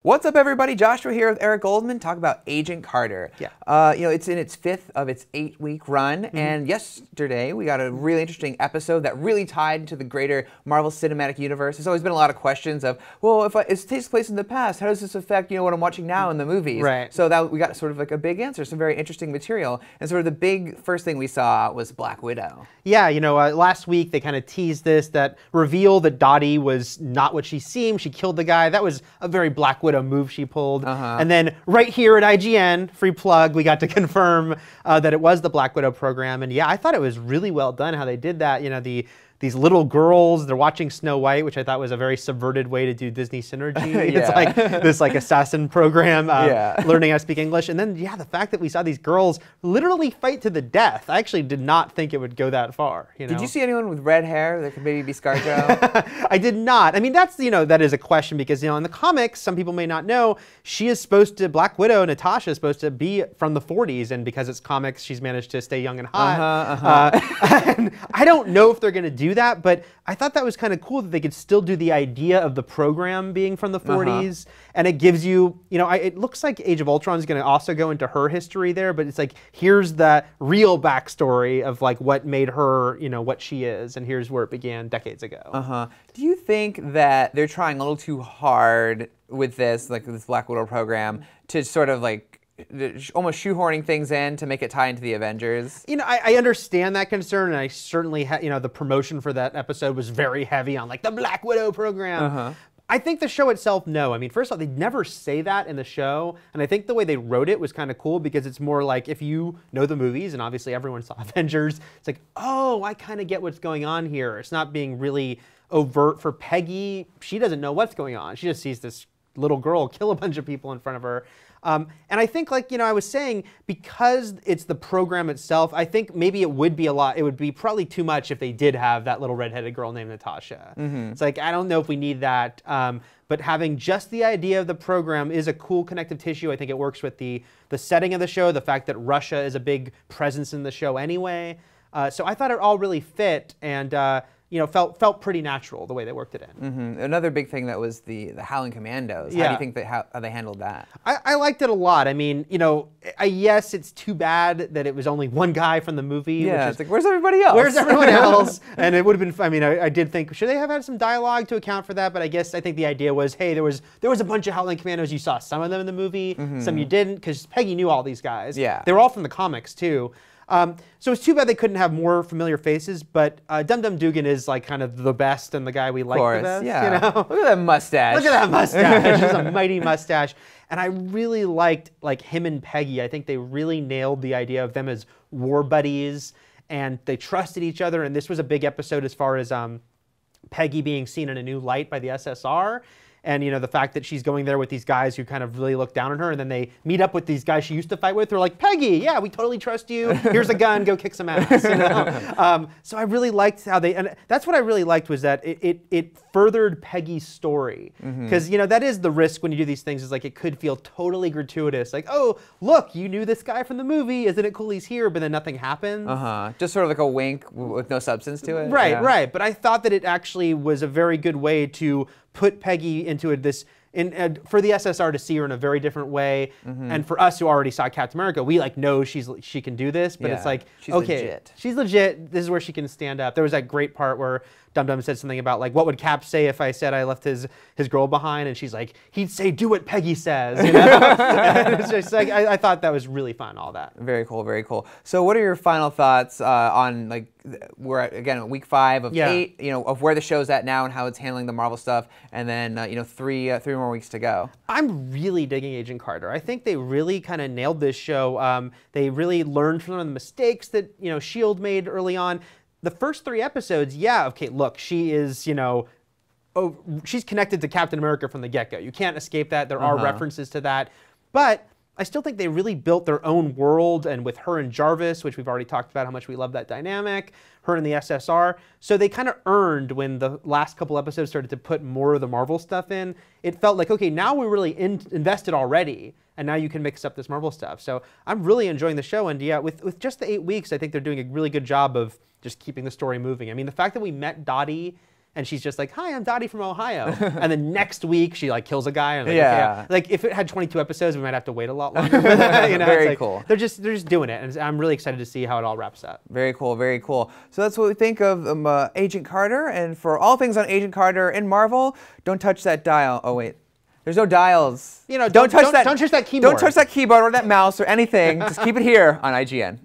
What's up, everybody? Joshua here with Eric Goldman. Talk about Agent Carter. Yeah. It's in its 5th of its 8-week run, and yesterday we got a really interesting episode that really tied into the greater Marvel Cinematic Universe. There's always been a lot of questions of, well, if it takes place in the past, how does this affect what I'm watching now in the movies? Right. So that we got sort of like a big answer, some very interesting material, and sort of the big first thing we saw was Black Widow. Yeah, last week they kind of teased that reveal that Dottie was not what she seemed. She killed the guy. That was a very Black Widow move she pulled. And then right here at IGN, free plug, we got to confirm that it was the Black Widow program. And yeah, I thought it was really well done how they did that. These little girls, they're watching Snow White, which I thought was a very subverted way to do Disney synergy. It's like this assassin program, learning how to speak English. And then, the fact that we saw these girls literally fight to the death. I actually did not think it would go that far. Did you see anyone with red hair that could maybe be ScarJo? I did not. I mean, that's, that is a question because, in the comics, some people may not know, Black Widow, Natasha, is supposed to be from the 40s. And because it's comics, she's managed to stay young and hot. And I don't know if they're going to do that, but I thought that was kind of cool that they could still do the idea of the program being from the 40s, and it gives you, it looks like Age of Ultron is going to also go into her history there, but it's like, here's the real backstory of what made her, what she is, and here's where it began decades ago. Do you think that they're trying a little too hard with this, this Black Widow program, to sort of almost shoehorning things in to make it tie into the Avengers? I understand that concern, and I certainly, the promotion for that episode was very heavy on the Black Widow program. I think the show itself, no. I mean, first of all, they never say that in the show, and I think the way they wrote it was kind of cool because it's more like if you know the movies, and obviously everyone saw Avengers, it's like, oh, I kind of get what's going on here. It's not being really overt for Peggy. She doesn't know what's going on. She just sees this little girl kill a bunch of people in front of her. And I think, I was saying, because it's the program itself, I think maybe it would be probably too much if they did have that little redheaded girl named Natasha. It's like, I don't know if we need that. But having just the idea of the program is a cool connective tissue. I think it works with the setting of the show, the fact that Russia is a big presence in the show anyway. So I thought it all really fit, and felt pretty natural the way they worked it in. Another big thing that was the Howling Commandos. How do you think how they handled that? I liked it a lot. I mean, yes, it's too bad that it was only one guy from the movie. Yeah, it's like, where's everybody else? Where's everyone else? And it would have been, I mean, I did think, should they have had some dialogue to account for that? But I think the idea was, hey, there was a bunch of Howling Commandos. You saw some of them in the movie, some you didn't, because Peggy knew all these guys. Yeah. They were all from the comics, too. So it's too bad they couldn't have more familiar faces, but Dum Dum Dugan is kind of the best and the guy we like the best. Yeah. Look at that mustache. Look at that mustache. It's a mighty mustache. And I really liked him and Peggy. I think they really nailed the idea of them as war buddies, and they trusted each other. And this was a big episode as far as Peggy being seen in a new light by the SSR. And, the fact that she's going there with these guys who kind of really look down on her, and then they meet up with these guys she used to fight with. They're like, Peggy, yeah, we totally trust you. Here's a gun, go kick some ass. So I really liked how and that's what I really liked was that it furthered Peggy's story. Because, that is the risk when you do these things, is it could feel totally gratuitous. Like, oh, look, you knew this guy from the movie. Isn't it cool he's here? But then nothing happens. Just sort of like a wink with no substance to it. Right, right. But I thought that it actually was a very good way to put Peggy into for the SSR to see her in a very different way, and for us who already saw Captain America, we know she can do this, but it's like, she's okay, legit. She's legit. This is where she can stand up. There was that great part where Dum Dum said something about what would Cap say if I said I left his girl behind, and she's like, he'd say, do what Peggy says. And it's just I thought that was really fun. All that. Very cool, very cool. So, what are your final thoughts on we're at week 5 of 8, of where the show's at now and how it's handling the Marvel stuff, and then 3 more weeks to go. I'm really digging Agent Carter. I think they really kind of nailed this show. They really learned from the mistakes that S.H.I.E.L.D. made early on. The first 3 episodes, okay, look, she is she's connected to Captain America from the get-go. You can't escape that. There are references to that, but I still think they really built their own world, and with her and Jarvis, which we've already talked about how much we love that dynamic, her and the SSR. So they kind of earned, when the last couple episodes started to put more of the Marvel stuff in, it felt like, okay, now we're really invested already, and now you can mix up this Marvel stuff. So I'm really enjoying the show, and with just the 8 weeks, I think they're doing a really good job of just keeping the story moving. I mean, the fact that we met Dottie and she's just like, "Hi, I'm Dottie from Ohio," and then next week she like kills a guy. And like if it had 22 episodes, we might have to wait a lot longer. You know, Very cool. They're just doing it, and I'm really excited to see how it all wraps up. Very cool, very cool. So that's what we think of Agent Carter, and for all things on Agent Carter and Marvel, don't touch that dial. Oh wait. There's no dials. You know, don't touch that keyboard. Don't touch that keyboard or that mouse or anything. Just keep it here on IGN.